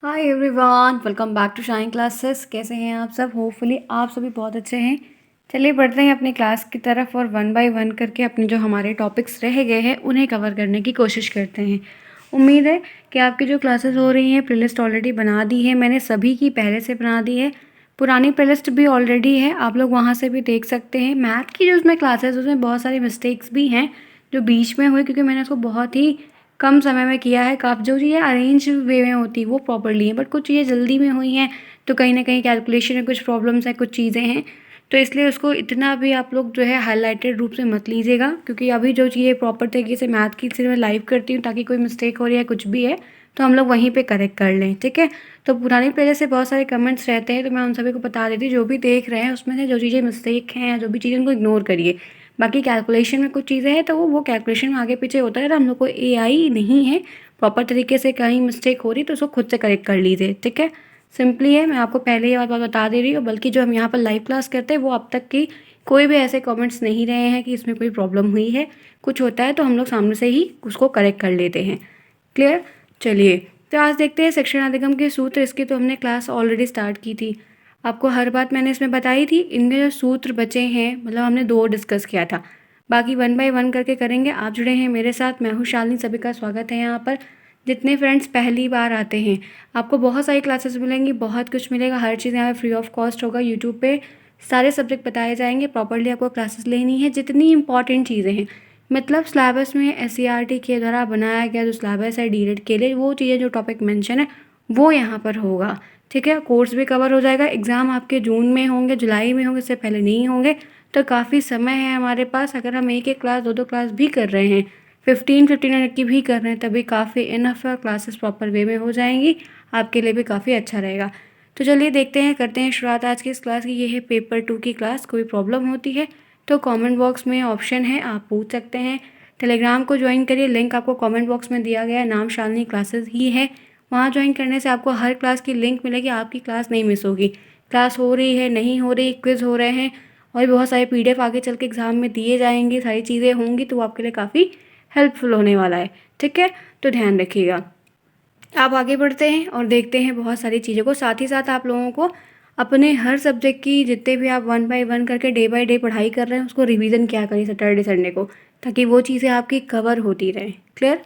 Hi everyone, welcome back to Shine classes. कैसे हैं आप सब? होपफुली आप सभी बहुत अच्छे हैं। चलिए बढ़ते हैं अपनी क्लास की तरफ और वन बाय वन करके अपने जो हमारे टॉपिक्स रह गए हैं उन्हें कवर करने की कोशिश करते हैं। उम्मीद है कि आपकी जो क्लासेस हो रही हैं प्लेलिस्ट ऑलरेडी बना दी है। मैंने सभी की पहले से बना दी है। पुरानी प्लेलिस्ट भी ऑलरेडी है, आप लोग वहाँ से भी देख सकते हैं। मैथ की जो उसमें क्लासेस उसमें बहुत सारी मिस्टेक्स भी हैं जो बीच में हुई, क्योंकि मैंने उसको बहुत ही कम समय में किया है। काफ़ी जो चीज़ें अरेंज वे में होती वो प्रॉपरली हैं, बट कुछ चीज़ें जल्दी में हुई हैं तो कहीं ना कहीं कैलकुलेशन में कुछ प्रॉब्लम्स हैं, कुछ चीज़ें हैं। तो इसलिए उसको इतना भी आप लोग जो है हाईलाइटेड रूप से मत लीजिएगा, क्योंकि अभी जो चीज़ें प्रॉपर तरीके से मैथ की सिर्फ मैं लाइव करती हूँ ताकि कोई मिस्टेक हो रही है कुछ भी है तो हम लोग वहीं पे करेक्ट कर लें, ठीक है। तो पुरानी प्लेलिस्ट से बहुत सारे कमेंट्स रहते हैं तो मैं उन सभी को बता देती हूँ, जो भी देख रहे हैं उसमें से जो चीज़ें मिस्टेक हैं या जो भी चीज़ें उनको इग्नोर करिए। बाकी कैलकुलेशन में कुछ चीज़ें हैं तो वो कैलकुलेशन में आगे पीछे होता है, तो हम लोग को एआई नहीं है। प्रॉपर तरीके से कहीं मिस्टेक हो रही तो उसको खुद से करेक्ट कर लीजिए, ठीक है। सिंपली है, मैं आपको पहले ये बात बता दे रही हूँ। बल्कि जो हम यहाँ पर लाइव क्लास करते हैं वो अब तक की कोई भी ऐसे कमेंट्स नहीं रहे हैं कि इसमें कोई प्रॉब्लम हुई है। कुछ होता है तो हम लोग सामने से ही उसको करेक्ट कर लेते हैं। क्लियर? चलिए, तो आज देखते हैं सेक्शन अधिगम के सूत्र। इसकी तो हमने क्लास ऑलरेडी स्टार्ट की थी, आपको हर बात मैंने इसमें बताई थी। इनके जो सूत्र बचे हैं, मतलब हमने दो डिस्कस किया था, बाकी वन बाय वन करके करेंगे। आप जुड़े हैं मेरे साथ, मैं हूँ शालिनी, सभी का स्वागत है यहाँ पर। जितने फ्रेंड्स पहली बार आते हैं, आपको बहुत सारी क्लासेस मिलेंगी, बहुत कुछ मिलेगा। हर चीज़ यहाँ पे फ्री ऑफ कॉस्ट होगा। यूट्यूब पे सारे सब्जेक्ट बताए जाएंगे, प्रॉपरली आपको क्लासेस लेनी है। जितनी इंपॉर्टेंट चीज़ें हैं, मतलब सिलेबस में एससीईआरटी के द्वारा बनाया गया जो सिलेबस है डीएलएड के लिए, वो चीज़ें जो टॉपिक मेंशन है वो यहाँ पर होगा, ठीक है। कोर्स भी कवर हो जाएगा। एग्ज़ाम आपके जून में होंगे, जुलाई में होंगे, इससे पहले नहीं होंगे। तो काफ़ी समय है हमारे पास। अगर हम एक एक क्लास, दो दो क्लास भी कर रहे हैं, 15 मिनट की भी कर रहे हैं, तभी काफ़ी इनफ है। क्लासेस प्रॉपर वे में हो जाएंगी, आपके लिए भी काफ़ी अच्छा रहेगा। तो चलिए देखते हैं, करते हैं शुरुआत आज की इस क्लास की। ये है पेपर 2 की क्लास। कोई प्रॉब्लम होती है तो कमेंट बॉक्स में ऑप्शन है, आप पूछ सकते हैं। टेलीग्राम को ज्वाइन करिए, लिंक आपको कमेंट बॉक्स में दिया गया है। नाम शालिनी क्लासेस ही है। वहाँ ज्वाइन करने से आपको हर क्लास की लिंक मिलेगी, आपकी क्लास नहीं मिस होगी। क्लास हो रही है, नहीं हो रही, क्विज़ हो रहे हैं और भी बहुत सारे पीडीएफ आगे चल के एग्ज़ाम में दिए जाएंगे, सारी चीज़ें होंगी, तो वो आपके लिए काफ़ी हेल्पफुल होने वाला है, ठीक है। तो ध्यान रखिएगा। आप आगे बढ़ते हैं और देखते हैं बहुत सारी चीज़ों को। साथ ही साथ आप लोगों को अपने हर सब्जेक्ट की जितने भी आप वन बाय वन करके डे बाय डे पढ़ाई कर रहे हैं उसको रिवीजन क्या करिए सैटरडे संडे को, ताकि वो चीज़ें आपकी कवर होती रहें। क्लियर?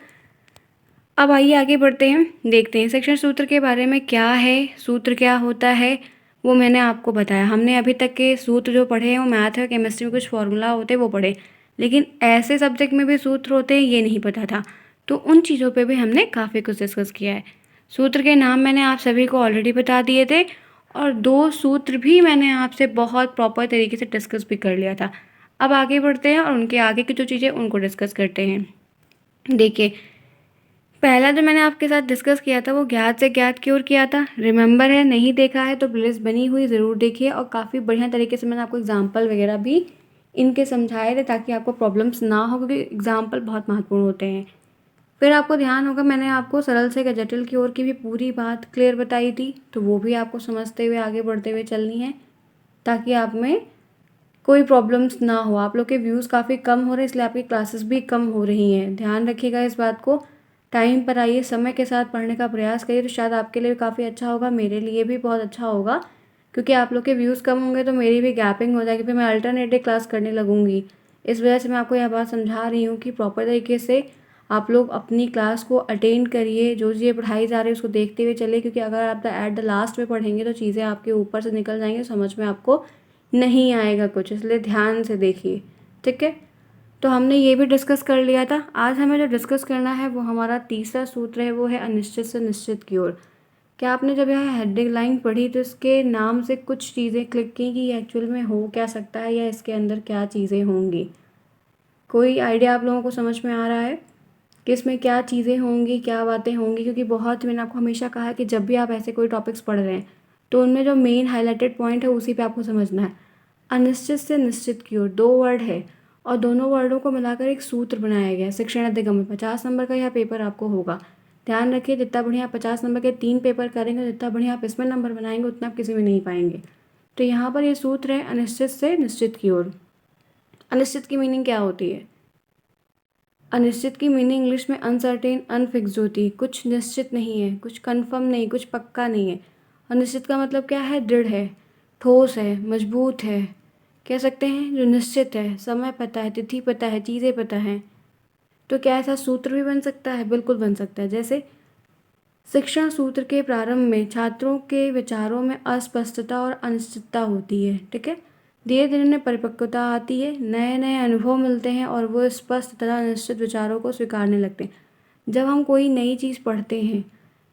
अब आइए आगे बढ़ते हैं, देखते हैं सेक्शन सूत्र के बारे में क्या है, सूत्र क्या होता है वो मैंने आपको बताया। हमने अभी तक के सूत्र जो पढ़े हैं वो मैथ और केमिस्ट्री में कुछ फॉर्मूला होते हैं वो पढ़े, लेकिन ऐसे सब्जेक्ट में भी सूत्र होते हैं ये नहीं पता था। तो उन चीज़ों पे भी हमने काफ़ी कुछ डिस्कस किया है। सूत्र के नाम मैंने आप सभी को ऑलरेडी बता दिए थे और दो सूत्र भी मैंने आपसे बहुत प्रॉपर तरीके से डिस्कस भी कर लिया था। अब आगे बढ़ते हैं और उनके आगे की जो चीज़ें उनको डिस्कस करते हैं। देखिए, पहला जो मैंने आपके साथ डिस्कस किया था वो ज्ञात से ज्ञात की ओर किया था। रिमेंबर है? नहीं देखा है तो प्लेलिस्ट बनी हुई ज़रूर देखिए, और काफ़ी बढ़िया तरीके से मैंने आपको एग्जाम्पल वगैरह भी इनके समझाए थे ताकि आपको प्रॉब्लम्स ना हो, क्योंकि एग्जाम्पल बहुत महत्वपूर्ण होते हैं। फिर आपको ध्यान होगा मैंने आपको सरल से जटिल की ओर की भी पूरी बात क्लियर बताई थी, तो वो भी आपको समझते हुए आगे बढ़ते हुए चलनी है ताकि आप में कोई प्रॉब्लम्स ना हो। आप लोग के व्यूज़ काफ़ी कम हो रहे हैं इसलिए आपकी क्लासेस भी कम हो रही हैं, ध्यान रखिएगा इस बात को। टाइम पर आइए, समय के साथ पढ़ने का प्रयास करिए, तो शायद आपके लिए काफ़ी अच्छा होगा, मेरे लिए भी बहुत अच्छा होगा। क्योंकि आप लोग के व्यूज़ कम होंगे तो मेरी भी गैपिंग हो जाएगी, फिर मैं अल्टरनेटिव क्लास करने लगूंगी। इस वजह से मैं आपको यह बात समझा रही हूँ कि प्रॉपर तरीके से आप लोग अपनी क्लास को अटेंड करिए, जो चीज़ें पढ़ाई जा रही है उसको देखते हुए चलिए, क्योंकि अगर आप एट द लास्ट में पढ़ेंगे तो चीज़ें आपके ऊपर से निकल जाएंगी, समझ में आपको नहीं आएगा कुछ, इसलिए ध्यान से देखिए, ठीक है। तो हमने ये भी डिस्कस कर लिया था। आज हमें जो डिस्कस करना है वो हमारा तीसरा सूत्र है, वो है अनिश्चित से निश्चित की ओर। क्या आपने जब यह हेडिंग लाइन पढ़ी तो इसके नाम से कुछ चीज़ें क्लिक की कि एक्चुअल में हो क्या सकता है या इसके अंदर क्या चीज़ें होंगी? कोई आइडिया आप लोगों को समझ में आ रहा है कि इसमें क्या चीज़ें होंगी, क्या बातें होंगी? क्योंकि बहुत, मैंने आपको हमेशा कहा है कि जब भी आप ऐसे कोई टॉपिक्स पढ़ रहे हैं तो उनमें जो मेन हाईलाइटेड पॉइंट है उसी पे आपको समझना है। अनिश्चित से निश्चित की ओर दो वर्ड है और दोनों वर्डों को मिलाकर एक सूत्र बनाया गया है। शिक्षण अधिगम में 50 नंबर का यह पेपर आपको होगा। ध्यान रखिए, जितना बढ़िया 50 नंबर के 3 पेपर करेंगे, जितना बढ़िया आप इसमें नंबर बनाएंगे उतना आप किसी में नहीं पाएंगे। तो यहाँ पर ये सूत्र है अनिश्चित से निश्चित की ओर। अनिश्चित की मीनिंग क्या होती है? अनिश्चित की मीनिंग इंग्लिश में अनसर्टेन, अनफिक्स्ड होती है। कुछ निश्चित नहीं है, कुछ कंफर्म नहीं, कुछ पक्का नहीं है। अनिश्चित का मतलब क्या है? दृढ़ है, ठोस है, मजबूत है, कह सकते हैं। जो निश्चित है, समय पता है, तिथि पता है, चीज़ें पता हैं। तो क्या ऐसा सूत्र भी बन सकता है? बिल्कुल बन सकता है। जैसे शिक्षण सूत्र के प्रारंभ में छात्रों के विचारों में अस्पष्टता और अनिश्चितता होती है, ठीक है। धीरे धीरे उन्हें परिपक्वता आती है, नए नए अनुभव मिलते हैं और वो स्पष्ट तथा निश्चित विचारों को स्वीकारने लगते हैं। जब हम कोई नई चीज़ पढ़ते हैं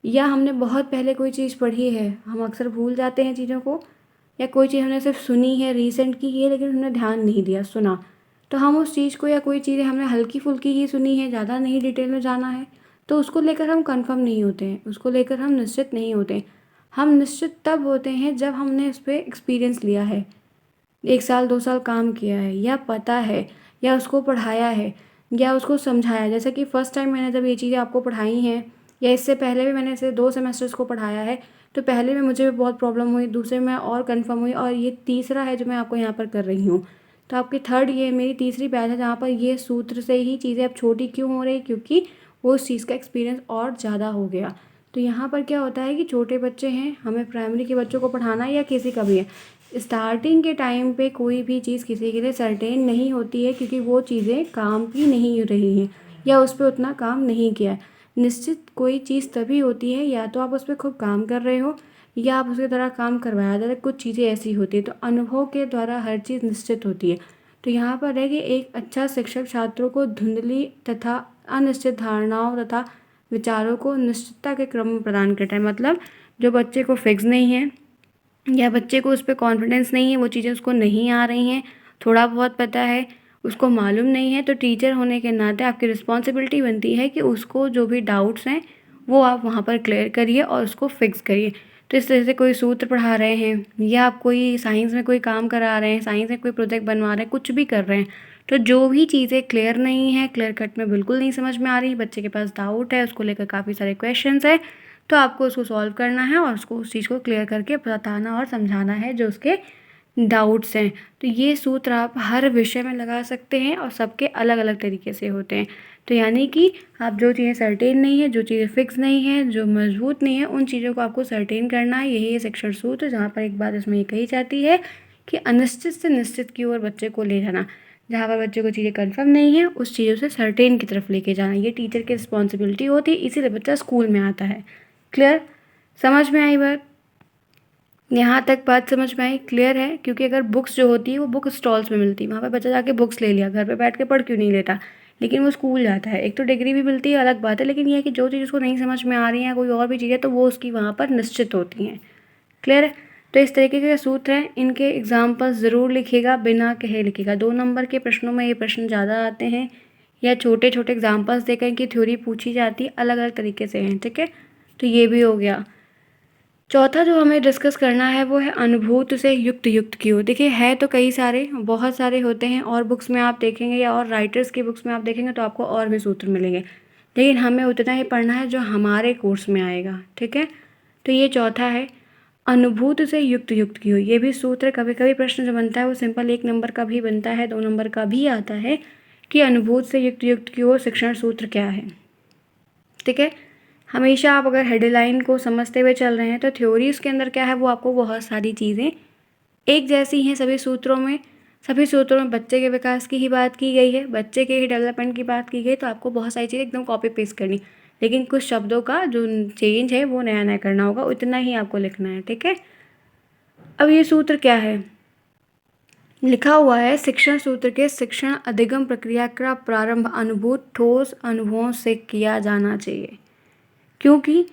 या हमने बहुत पहले कोई चीज़ पढ़ी है, हम अक्सर भूल जाते हैं चीज़ों को। या कोई चीज़ हमने सिर्फ सुनी है, रिसेंट की है, लेकिन हमने ध्यान नहीं दिया, सुना, तो हम उस चीज़ को, या कोई चीज़ें हमने हल्की फुल्की ही सुनी है, ज़्यादा नहीं डिटेल में जाना है, तो उसको लेकर हम कंफर्म नहीं होते हैं, उसको लेकर हम निश्चित नहीं होते हैं। हम निश्चित तब होते हैं जब हमने उस पर एक्सपीरियंस लिया है, 1 साल 2 साल काम किया है, या पता है, या उसको पढ़ाया है, या उसको समझाया। जैसे कि फ़र्स्ट टाइम मैंने जब ये चीज़ें आपको पढ़ाई हैं, या इससे पहले भी मैंने इसे 2 सेमेस्टर्स को पढ़ाया है, तो पहले में मुझे भी बहुत प्रॉब्लम हुई, दूसरे में और कंफर्म हुई, और ये तीसरा है जो मैं आपको यहाँ पर कर रही हूँ। तो आपकी थर्ड, ये मेरी तीसरी बैच है जहाँ पर ये सूत्र से ही चीज़ें अब छोटी क्यों हो रही, क्योंकि वो उस चीज़ का एक्सपीरियंस और ज़्यादा हो गया। तो यहाँ पर क्या होता है कि छोटे बच्चे हैं, हमें प्राइमरी के बच्चों को पढ़ाना है या किसी का भी है, स्टार्टिंग के टाइम पे कोई भी चीज़ किसी के लिए सर्टेन नहीं होती है, क्योंकि वो चीज़ें काम की नहीं रही हैं या उस पर उतना काम नहीं किया है। निश्चित कोई चीज़ तभी होती है या तो आप उस पर खूब काम कर रहे हो, या आप उसके द्वारा काम करवाया जाता है। कुछ चीज़ें ऐसी होती है, तो अनुभव के द्वारा हर चीज़ निश्चित होती है। तो यहाँ पर है कि एक अच्छा शिक्षक छात्रों को धुंधली तथा अनिश्चित धारणाओं तथा विचारों को निश्चितता के क्रम में प्रदान करता है। मतलब जो बच्चे को फिक्स नहीं है, या बच्चे को उस पर कॉन्फिडेंस नहीं है, वो चीज़ें उसको नहीं आ रही हैं, थोड़ा बहुत पता है, उसको मालूम नहीं है, तो टीचर होने के नाते आपकी रिस्पॉन्सिबिलिटी बनती है कि उसको जो भी डाउट्स हैं वो आप वहाँ पर क्लियर करिए और उसको फिक्स करिए। तो इस तरह से कोई सूत्र पढ़ा रहे हैं, या आप कोई साइंस में कोई काम करा रहे हैं, साइंस में कोई प्रोजेक्ट बनवा रहे हैं, कुछ भी कर रहे हैं, तो जो भी चीज़ें क्लियर नहीं है, क्लियर कट में बिल्कुल नहीं समझ में आ रही, बच्चे के पास डाउट है, उसको लेकर काफ़ी सारे क्वेश्चंस है, तो आपको उसको सॉल्व करना है और उसको उस चीज़ को क्लियर करके बताना और समझाना है जो उसके डाउट्स हैं। तो ये सूत्र आप हर विषय में लगा सकते हैं और सबके अलग अलग तरीके से होते हैं। तो यानी कि आप जो चीज़ें सर्टेन नहीं है, जो चीज़ें फिक्स नहीं है, जो मजबूत नहीं है, उन चीज़ों को आपको सर्टेन करना है। यही है शिक्षण सूत्र, जहाँ पर एक बात इसमें ये कही जाती है कि अनिश्चित से निश्चित की ओर बच्चे को ले जाना। जहाँ पर बच्चे को चीज़ें कन्फर्म नहीं है, उस चीज़ों से सर्टेन की तरफ लेके जाना, ये टीचर की रिस्पॉन्सिबिलिटी होती है। इसीलिए बच्चा स्कूल में आता है। क्लियर? समझ में आई बात? यहाँ तक बात समझ में आई? क्लियर है? क्योंकि अगर बुक्स जो होती है वो बुक स्टॉल्स में मिलती है, वहाँ पे बच्चा जाके बुक्स ले लिया, घर पे बैठ के पढ़ क्यों नहीं लेता, लेकिन वो स्कूल जाता है। एक तो डिग्री भी मिलती है, अलग बात है, लेकिन ये है कि जो चीज़ उसको नहीं समझ में आ रही है, कोई और भी चीज़ है, तो वो उसकी वहाँ पर निश्चित होती हैं। क्लियर है? तो इस तरीके के सूत्र हैं, इनके एग्जाम्पल ज़रूर लिखिएगा, बिना कहे लिखिएगा। 2 नंबर के प्रश्नों में ये प्रश्न ज़्यादा आते हैं, या छोटे छोटे एग्जाम्पल्स देकर इनकी थ्योरी पूछी जाती है, अलग अलग तरीके से हैं, ठीक है। तो ये भी हो गया। चौथा जो हमें डिस्कस करना है वो है अनुभूत से युक्त युक्त की ओर। देखिए, है तो कई सारे, बहुत सारे होते हैं, और बुक्स में आप देखेंगे या और राइटर्स की बुक्स में आप देखेंगे तो आपको और भी सूत्र मिलेंगे, लेकिन हमें उतना ही पढ़ना है जो हमारे कोर्स में आएगा, ठीक है। तो ये चौथा है, अनुभूत से युक्त की ओर। ये भी सूत्र, कभी कभी प्रश्न जो बनता है वो सिंपल 1 नंबर का भी बनता है, 2 नंबर का भी आता है, कि अनुभूत से युक्त की ओर शिक्षण सूत्र क्या है, ठीक है। हमेशा आप अगर हेडलाइन को समझते हुए चल रहे हैं तो थ्योरीज के अंदर क्या है, वो आपको बहुत सारी चीज़ें एक जैसी हैं सभी सूत्रों में। सभी सूत्रों में बच्चे के विकास की ही बात की गई है, बच्चे के ही डेवलपमेंट की बात की गई, तो आपको बहुत सारी चीज़ें एकदम कॉपी पेस्ट करनी, लेकिन कुछ शब्दों का जो चेंज है वो नया नया करना होगा, उतना ही आपको लिखना है, ठीक है। अब ये सूत्र क्या है, लिखा हुआ है, शिक्षण सूत्र के शिक्षण अधिगम प्रक्रिया का प्रारंभ अनुभूत ठोस अनुभवों से किया जाना चाहिए, क्योंकि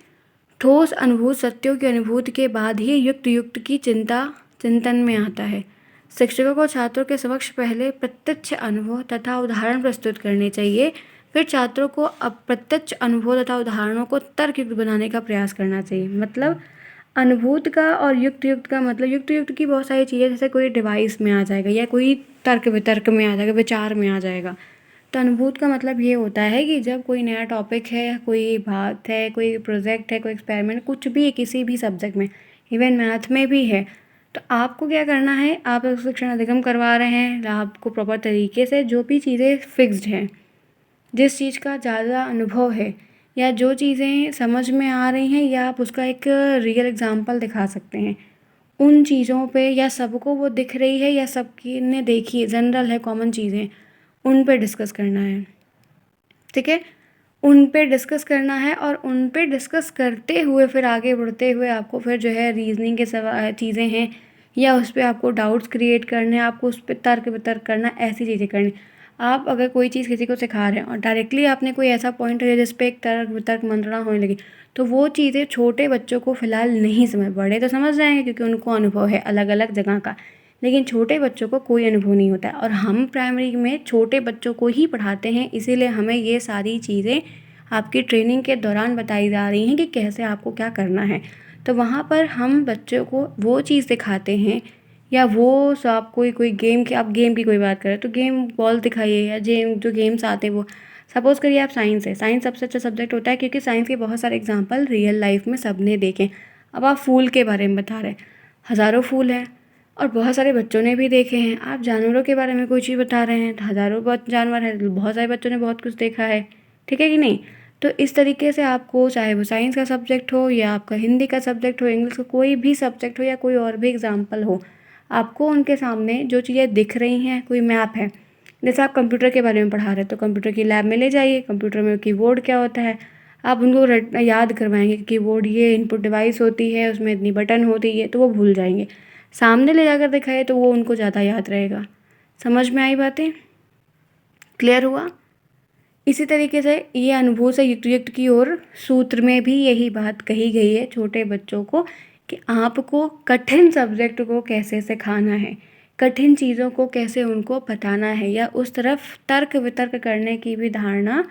ठोस अनुभूत सत्यों की अनुभूति के बाद ही युक्त की चिंतन में आता है। शिक्षकों को छात्रों के समक्ष पहले प्रत्यक्ष अनुभव तथा उदाहरण प्रस्तुत करने चाहिए, फिर छात्रों को अप्रत्यक्ष अनुभव तथा उदाहरणों को तर्कयुक्त बनाने का प्रयास करना चाहिए। मतलब अनुभूत का और युक्त का मतलब, युक्त की बहुत सारी चीज़ें, जैसे कोई डिवाइस में आ जाएगा, या कोई तर्क वितर्क में आ जाएगा, विचार में आ जाएगा। तो अनुभूत का मतलब ये होता है कि जब कोई नया टॉपिक है, कोई बात है, कोई प्रोजेक्ट है, कोई एक्सपेरिमेंट, कुछ भी है, किसी भी सब्जेक्ट में, इवन मैथ में भी है, तो आपको क्या करना है, आप शिक्षण अधिगम करवा रहे हैं, आपको प्रॉपर तरीके से जो भी चीज़ें फिक्स्ड हैं, जिस चीज़ का ज़्यादा अनुभव है या जो चीज़ें समझ में आ रही हैं या आप उसका एक रियल एग्ज़ाम्पल दिखा सकते हैं, उन चीज़ों पे या सबको वो दिख रही है या सबकी ने देखी है, जनरल है, कॉमन चीज़ें, उन पे डिस्कस करना है। ठीक है? उन पे डिस्कस करना है और उन पे डिस्कस करते हुए फिर आगे बढ़ते हुए आपको फिर जो है रीज़निंग के चीज़ें हैं या उस पे आपको डाउट्स क्रिएट करने हैं, आपको उस पे तर्क वितर्क करना, ऐसी चीज़ें करनी। आप अगर कोई चीज़ किसी को सिखा रहे हैं और डायरेक्टली आपने कोई ऐसा पॉइंट लिया जिस पे एक तर्क वितर्क मंत्रणा होने लगी, तो वो चीज़ें छोटे बच्चों को फ़िलहाल नहीं समझ, बड़े तो समझ जाएँगे क्योंकि उनको अनुभव है अलग-अलग जगह का। लेकिन छोटे बच्चों को कोई अनुभव नहीं होता है और हम प्राइमरी में छोटे बच्चों को ही पढ़ाते हैं, इसीलिए हमें ये सारी चीज़ें आपकी ट्रेनिंग के दौरान बताई जा रही हैं कि कैसे आपको क्या करना है। तो वहाँ पर हम बच्चों को वो चीज़ दिखाते हैं या वो आप कोई गेम की, आप गेम की कोई बात करें तो गेम बॉल दिखाइए या जो गेम्स आते हैं वो। सपोज़ करिए आप साइंस है, साइंस सबसे अच्छा सब्जेक्ट होता है क्योंकि साइंस के बहुत सारे एग्जाम्पल रियल लाइफ में सबने देखे। अब आप फूल के बारे में बता रहे हैं, हज़ारों फूल हैं और बहुत सारे बच्चों ने भी देखे हैं। आप जानवरों के बारे में कोई चीज़ बता रहे हैं, हज़ारों जानवर हैं, बहुत सारे बच्चों ने बहुत कुछ देखा है। ठीक है कि नहीं? तो इस तरीके से आपको, चाहे वो साइंस का सब्जेक्ट हो या आपका हिंदी का सब्जेक्ट हो, इंग्लिश का कोई भी सब्जेक्ट हो या कोई और भी एग्जाम्पल हो, आपको उनके सामने जो चीज़ें दिख रही हैं, कोई मैप है, जैसे आप कंप्यूटर के बारे में पढ़ा रहे हैं तो कंप्यूटर की लैब में ले जाइए, कंप्यूटर में कीबोर्ड क्या होता है आप उनको याद करवाएंगे कि कीबोर्ड ये इनपुट डिवाइस होती है, उसमें इतनी बटन होती है, तो वो भूल जाएंगे। सामने ले जाकर दिखाए तो वो उनको ज़्यादा याद रहेगा। समझ में आई बातें? क्लियर हुआ? इसी तरीके से ये अनुभव से युक्त की ओर सूत्र में भी यही बात कही गई है छोटे बच्चों को कि आपको कठिन सब्जेक्ट को कैसे सिखाना है, कठिन चीज़ों को कैसे उनको बताना है या उस तरफ तर्क वितर्क करने की भी धारणा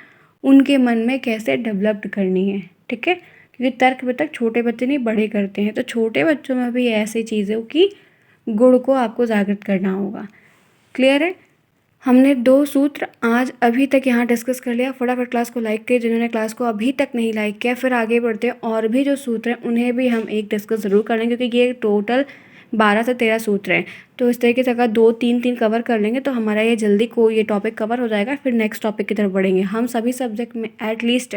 उनके मन में कैसे डेवलप्ड करनी है। ठीक है? क्योंकि तर्क वितर्क छोटे बच्चे नहीं बड़े करते हैं, तो छोटे बच्चों में भी ऐसी चीज़ों की गुण को आपको जागृत करना होगा। क्लियर है? हमने 2 सूत्र आज अभी तक यहाँ डिस्कस कर लिया। फटाफट क्लास को लाइक करिए जिन्होंने क्लास को अभी तक नहीं लाइक किया। फिर आगे बढ़ते हैं और भी जो सूत्र हैं उन्हें भी हम एक डिस्कस ज़रूर कर लेंगे क्योंकि ये टोटल 12 से 13 सूत्र हैं। तो इस तरीके से अगर 2-3 कवर कर लेंगे तो हमारा ये जल्दी ये टॉपिक कवर हो जाएगा। फिर नेक्स्ट टॉपिक की तरफ बढ़ेंगे। हम सभी सब्जेक्ट में एटलीस्ट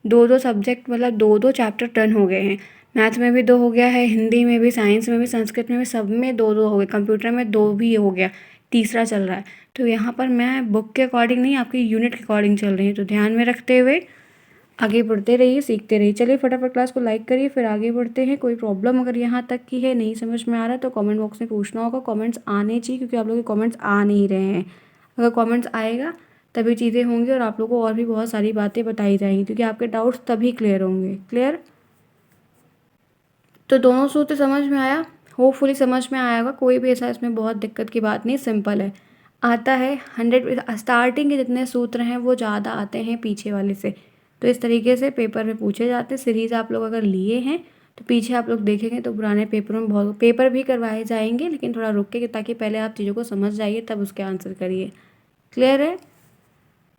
2-2 सब्जेक्ट, मतलब 2-2 चैप्टर टर्न हो गए हैं। मैथ में भी 2 हो गया है, हिंदी में भी, साइंस में भी, संस्कृत में भी, सब में 2-2 हो गए, कंप्यूटर में 2 भी हो गया, तीसरा चल रहा है। तो यहाँ पर मैं बुक के अकॉर्डिंग नहीं, आपकी यूनिट के अकॉर्डिंग चल रही है, तो ध्यान में रखते हुए आगे बढ़ते रहिए, सीखते रहिए। चलिए फटाफट क्लास को लाइक करिए, फिर आगे बढ़ते हैं। कोई प्रॉब्लम अगर यहाँ तक की है, नहीं समझ में आ रहा है तो कमेंट बॉक्स में पूछना होगा। कमेंट्स आने चाहिए क्योंकि आप लोग के कमेंट्स आ नहीं रहे हैं। अगर कमेंट्स आएगा तभी चीज़ें होंगी और आप लोगों को और भी बहुत सारी बातें बताई जाएंगी क्योंकि आपके डाउट्स तभी क्लियर होंगे। क्लियर? तो दोनों सूत्र समझ में आया? होपफुली समझ में आया होगा। कोई भी ऐसा इसमें बहुत दिक्कत की बात नहीं, सिंपल है, आता है। 100 स्टार्टिंग के जितने सूत्र हैं वो ज़्यादा आते हैं पीछे वाले से। तो इस तरीके से पेपर में पूछे जाते हैं। सीरीज़ आप लोग अगर लिए हैं तो पीछे आप लोग देखेंगे तो पुराने पेपरों में बहुत पेपर भी करवाए जाएंगे, लेकिन थोड़ा रुक के, ताकि पहले आप चीज़ों को समझ जाइए तब उसके आंसर करिए। क्लियर है?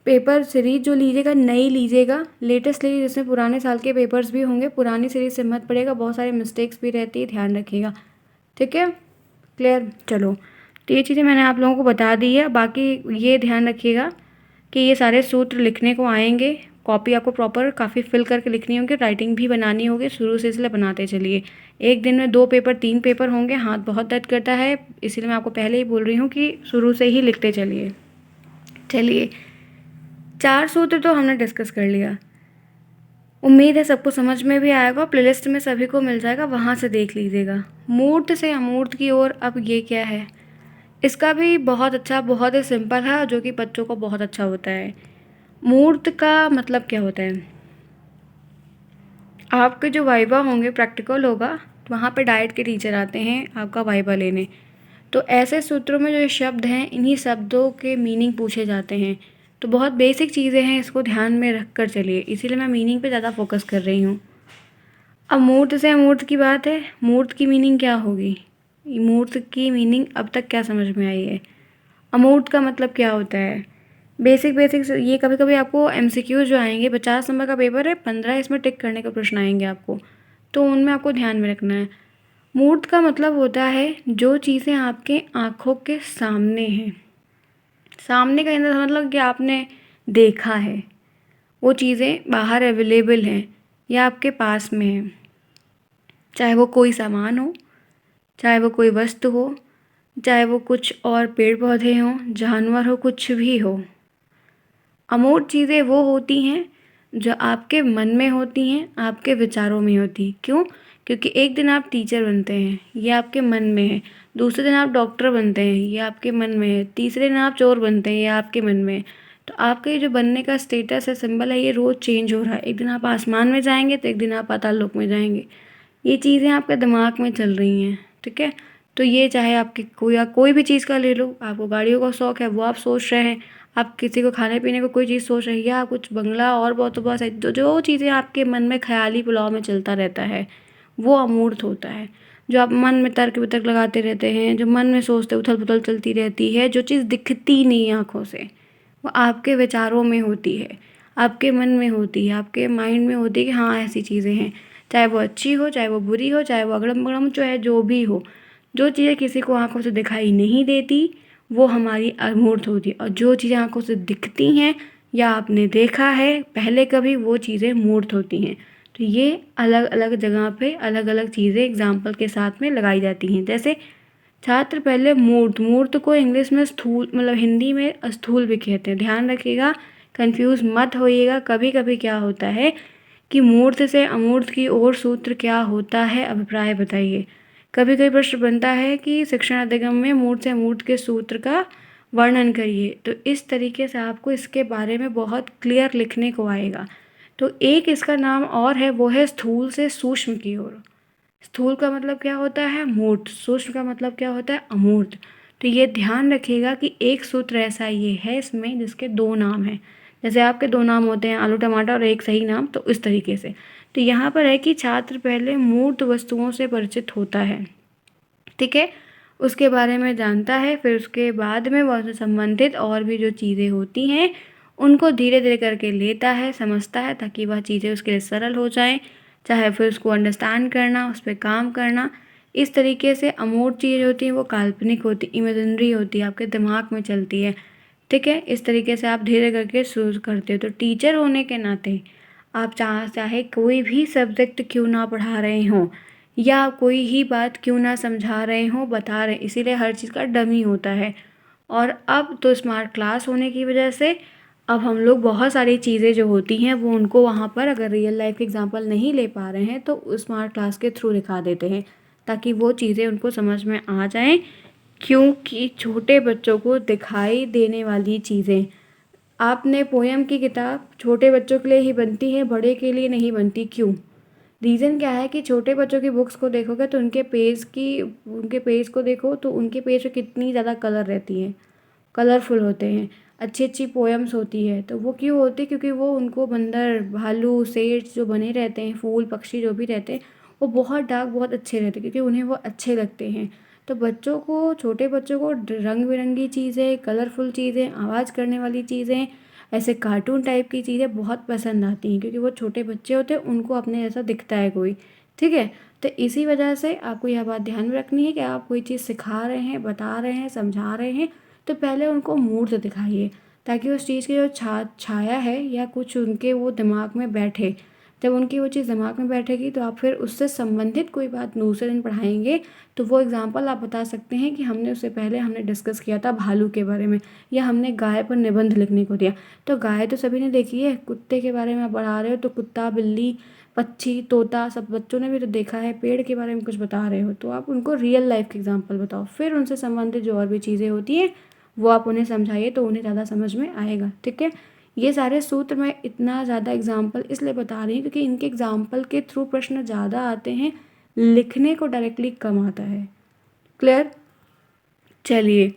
पेपर सीरीज जो लीजिएगा नई लीजिएगा, लेटेस्ट लीजिए जिसमें पुराने साल के पेपर्स भी होंगे। पुरानी सीरीज से मत पड़ेगा, बहुत सारे मिस्टेक्स भी रहती है, ध्यान रखिएगा। ठीक है? क्लियर? चलो, तो ये चीज़ें मैंने आप लोगों को बता दी है। बाकी ये ध्यान रखिएगा कि ये सारे सूत्र लिखने को आएंगे, कॉपी आपको प्रॉपर काफ़ी फिल करके लिखनी होगी, राइटिंग भी बनानी होगी शुरू से, इसलिए बनाते चलिए। एक दिन में 2 पेपर 3 पेपर होंगे, हाथ बहुत दर्द करता है, इसीलिए मैं आपको पहले ही बोल रही हूँ कि शुरू से ही लिखते चलिए। चलिए, 4 सूत्र तो हमने डिस्कस कर लिया। उम्मीद है सबको समझ में भी आएगा। प्लेलिस्ट में सभी को मिल जाएगा, वहाँ से देख लीजिएगा। मूर्त से अमूर्त की ओर, अब ये क्या है? इसका भी बहुत अच्छा, बहुत ही सिंपल है जो कि बच्चों को बहुत अच्छा होता है। मूर्त का मतलब क्या होता है? आपके जो वाइवा होंगे, प्रैक्टिकल होगा, तो वहाँ पे डाइट के टीचर आते हैं आपका वाइवा लेने। तो ऐसे सूत्रों में जो शब्द हैं, इन्हीं शब्दों के मीनिंग पूछे जाते हैं। तो बहुत बेसिक चीज़ें हैं, इसको ध्यान में रख कर चलिए, इसीलिए मैं मीनिंग पे ज़्यादा फोकस कर रही हूँ। अब मूर्त से अमूर्त की बात है, मूर्त की मीनिंग क्या होगी? मूर्त की मीनिंग अब तक क्या समझ में आई है? अमूर्त का मतलब क्या होता है? बेसिक बेसिक ये कभी कभी आपको एमसीक्यू जो आएंगे, 50 नंबर का पेपर है, 15 इसमें टिक करने का प्रश्न आएंगे आपको, तो उनमें आपको ध्यान में रखना है। मूर्त का मतलब होता है जो चीज़ें आपके आँखों के सामने हैं। सामने का मतलब कि आपने देखा है, वो चीज़ें बाहर अवेलेबल हैं या आपके पास में हैं, चाहे वो कोई सामान हो, चाहे वो कोई वस्तु हो, चाहे वो कुछ और पेड़ पौधे हों, जानवर हो, कुछ भी हो। अमूर्त चीज़ें वो होती हैं जो आपके मन में होती हैं, आपके विचारों में होती हैं। क्यों? क्योंकि एक दिन आप टीचर बनते हैं, ये आपके मन में है। दूसरे दिन आप डॉक्टर बनते हैं, ये आपके मन में है। तीसरे दिन आप चोर बनते हैं, ये आपके मन में है। तो आपका ये जो बनने का स्टेटस है, सिंबल है, ये रोज़ चेंज हो रहा है। एक दिन आप आसमान में जाएंगे तो एक दिन आप पाताल लोक में जाएंगे। ये चीज़ें आपके दिमाग में चल रही हैं, ठीक है। तो ये चाहे आपकी कोई भी चीज़ का ले लो, आपको गाड़ियों का शौक़ है वो आप सोच रहे हैं, आप किसी को खाने पीने को कोई चीज़ सोच रही है, या कुछ बंगला और बहुत सारी जो चीज़ें आपके मन में ख्याली पुलाव में चलता रहता है, वो अमूर्त होता है। जो आप मन में तर्क वितर्क लगाते रहते हैं, जो मन में सोचते उथल पुथल चलती रहती है, जो चीज़ दिखती नहीं आँखों से, वो आपके विचारों में होती है, आपके मन में होती है, आपके माइंड में होती है कि हाँ ऐसी चीज़ें हैं। चाहे वो अच्छी हो, चाहे वो बुरी हो, चाहे वो अगड़म बगड़म चाहे जो भी हो, जो चीज़ें किसी को आँखों से दिखाई नहीं देती वो हमारी अमूर्त होती है, और जो चीज़ें आँखों से दिखती हैं या आपने देखा है पहले कभी, वो चीज़ें मूर्त होती हैं। तो ये अलग अलग जगह पे अलग अलग चीज़ें एग्जाम्पल के साथ में लगाई जाती हैं। जैसे छात्र पहले मूर्त, मूर्त को इंग्लिश में स्थूल, मतलब हिंदी में स्थूल भी कहते हैं। ध्यान रखिएगा, कंफ्यूज मत होइएगा। कभी कभी क्या होता है कि मूर्त से अमूर्त की ओर सूत्र क्या होता है, अभिप्राय बताइए। कभी कभी प्रश्न बनता है कि शिक्षण अधिगम में मूर्त से अमूर्त के सूत्र का वर्णन करिए। तो इस तरीके से आपको इसके बारे में बहुत क्लियर लिखने को आएगा। तो एक इसका नाम और है, वो है स्थूल से सूक्ष्म की ओर। स्थूल का मतलब क्या होता है? मूर्त। सूक्ष्म का मतलब क्या होता है? अमूर्त। तो ये ध्यान रखिएगा कि एक सूत्र ऐसा ये है इसमें जिसके दो नाम हैं। जैसे आपके दो नाम होते हैं, आलू टमाटर, और एक सही नाम, तो इस तरीके से। तो यहाँ पर है कि छात्र पहले मूर्त वस्तुओं से परिचित होता है, ठीक है, उसके बारे में जानता है, फिर उसके बाद में वह उससे संबंधित और भी जो चीज़ें होती हैं उनको धीरे धीरे करके लेता है, समझता है, ताकि वह चीज़ें उसके लिए सरल हो जाएं। चाहे फिर उसको अंडरस्टैंड करना, उस पर काम करना। इस तरीके से अमूर्त चीज़ होती है वो काल्पनिक होती, इमेजिनरी होती है, आपके दिमाग में चलती है, ठीक है। इस तरीके से आप धीरे करके शुरू करते हो। तो टीचर होने के नाते आप चाहे कोई भी सब्जेक्ट क्यों ना पढ़ा रहे हों, या कोई ही बात क्यों ना समझा रहे हों, बता रहे, इसीलिए हर चीज़ का डमी होता है। और अब तो स्मार्ट क्लास होने की वजह से अब हम लोग बहुत सारी चीज़ें जो होती हैं वो उनको वहाँ पर, अगर रियल लाइफ एग्जांपल नहीं ले पा रहे हैं तो स्मार्ट क्लास के थ्रू दिखा देते हैं, ताकि वो चीज़ें उनको समझ में आ जाएं। क्योंकि छोटे बच्चों को दिखाई देने वाली चीज़ें, आपने पोएम की किताब छोटे बच्चों के लिए ही बनती है, बड़े के लिए नहीं बनती। क्यों? रीज़न क्या है कि छोटे बच्चों की बुक्स को देखोगे तो उनके पेज को देखो तो उनके पेज पे कितनी ज़्यादा कलर रहती हैं, कलरफुल होते हैं, अच्छी अच्छी पोएम्स होती है। तो वो क्यों होती है? क्योंकि वो उनको बंदर, भालू, शेर जो बने रहते हैं, फूल पक्षी जो भी रहते हैं, वो बहुत डार्क, बहुत अच्छे रहते हैं, क्योंकि उन्हें वो अच्छे लगते हैं। तो बच्चों को, छोटे बच्चों को रंग बिरंगी चीज़ें, कलरफुल चीज़ें, आवाज़ करने वाली चीज़ें, ऐसे कार्टून टाइप की चीज़ें बहुत पसंद आती हैं, क्योंकि वो छोटे बच्चे होते हैं, उनको अपने जैसा दिखता है कोई, ठीक है। तो इसी वजह से आपको यह बात ध्यान में रखनी है कि आप कोई चीज़ सिखा रहे हैं, बता रहे हैं, समझा रहे हैं, तो पहले उनको मूर्त दिखाइए, ताकि उस चीज़ की जो छाया है या कुछ उनके वो दिमाग में बैठे। जब उनकी वो चीज़ दिमाग में बैठेगी तो आप फिर उससे संबंधित कोई बात दूसरे दिन पढ़ाएंगे तो वो एग्जाम्पल आप बता सकते हैं कि हमने उससे पहले हमने डिस्कस किया था भालू के बारे में, या हमने गाय पर निबंध लिखने को दिया। तो गाय तो सभी ने देखी है, कुत्ते के बारे में आप पढ़ा रहे हो तो कुत्ता, बिल्ली, पक्षी, तोता, सब बच्चों ने भी तो देखा है। पेड़ के बारे में कुछ बता रहे हो तो आप उनको रियल लाइफ के एग्जाम्पल बताओ, फिर उनसे संबंधित जो और भी चीज़ें होती हैं वो आप उन्हें समझाइए, तो उन्हें ज़्यादा समझ में आएगा, ठीक है। ये सारे सूत्र मैं इतना ज़्यादा एग्जाम्पल इसलिए बता रही हूँ क्योंकि इनके एग्जाम्पल के थ्रू प्रश्न ज़्यादा आते हैं, लिखने को डायरेक्टली कम आता है। क्लियर? चलिए,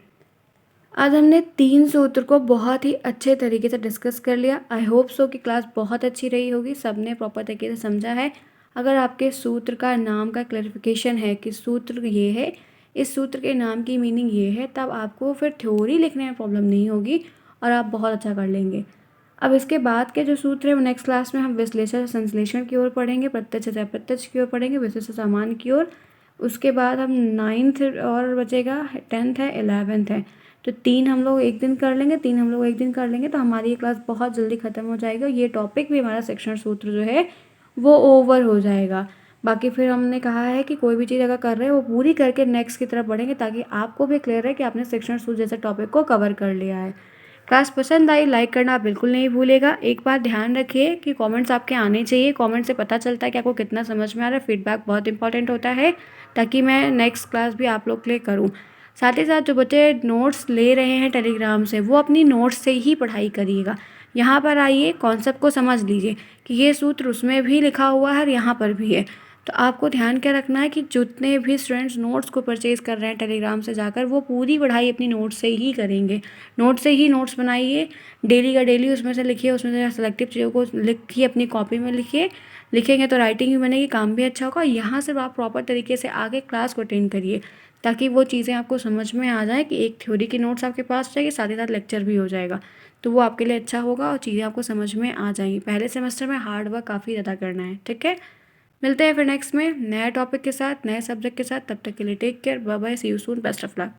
आज हमने 3 सूत्र को बहुत ही अच्छे तरीके से डिस्कस कर लिया। आई होप सो कि क्लास बहुत अच्छी रही होगी, सबने प्रॉपर तरीके से समझा है। अगर आपके सूत्र का नाम का क्लैरिफिकेशन है कि सूत्र ये है, इस सूत्र के नाम की मीनिंग ये है, तब आपको फिर थ्योरी लिखने में प्रॉब्लम नहीं होगी और आप बहुत अच्छा कर लेंगे। अब इसके बाद के जो सूत्र है वो नेक्स्ट क्लास में हम विश्लेषण से संश्लेषण की ओर पढ़ेंगे, प्रत्यक्ष से अप्रत्यक्ष की ओर पढ़ेंगे, विशेष से सामान्य की ओर। उसके बाद हम 9th और बचेगा, 10th है, 11th है। तो 3 हम लोग एक दिन कर लेंगे, 3 हम लोग एक दिन कर लेंगे, तो हमारी ये क्लास बहुत जल्दी ख़त्म हो जाएगी और ये टॉपिक भी हमारा शिक्षण सूत्र जो है वो ओवर हो जाएगा। बाकी फिर हमने कहा है कि कोई भी चीज़ अगर कर रहे हैं वो पूरी करके नेक्स्ट की तरफ बढ़ेंगे, ताकि आपको भी क्लियर है कि आपने शिक्षण सूत्र जैसे टॉपिक को कवर कर लिया है। क्लास पसंद आई लाइक करना आप बिल्कुल नहीं भूलेगा। एक बात ध्यान रखिए कि कमेंट्स आपके आने चाहिए, कमेंट से पता चलता है कि आपको कितना समझ में आ रहा है। फीडबैक बहुत इंपॉर्टेंट होता है, ताकि मैं नेक्स्ट क्लास भी आप लोग के लिए करूँ। साथ ही साथ जो बच्चे नोट्स ले रहे हैं टेलीग्राम से, वो अपनी नोट्स से ही पढ़ाई करिएगा। यहाँ पर आइए, कॉन्सेप्ट को समझ लीजिए कि ये सूत्र उसमें भी लिखा हुआ है और यहाँ पर भी है। तो आपको ध्यान क्या रखना है कि जितने भी स्टूडेंट्स नोट्स को परचेज़ कर रहे हैं टेलीग्राम से जाकर, वो पूरी पढ़ाई अपनी नोट से ही करेंगे। नोट से ही नोट्स बनाइए, डेली का डेली उसमें से लिखिए, उसमें से सेलेक्टिव चीज़ों को लिखिए, अपनी कॉपी में लिखिए। लिखेंगे तो राइटिंग भी बनेगी, काम भी अच्छा होगा। यहाँ से आप प्रॉपर तरीके से आगे क्लास को अटेंड करिए, ताकि वो चीज़ें आपको समझ में आ जाए कि एक थ्योरी की नोट्स आपके पास रहेगी, साथ ही साथ लेक्चर भी हो जाएगा। तो वो आपके लिए अच्छा होगा और चीज़ें आपको समझ में आ जाएंगी। पहले सेमेस्टर में हार्ड वर्क काफ़ी ज़्यादा करना है, ठीक है। मिलते हैं फिर नेक्स्ट में नए टॉपिक के साथ, नए सब्जेक्ट के साथ। तब तक के लिए take care, bye bye, see you soon, best of luck.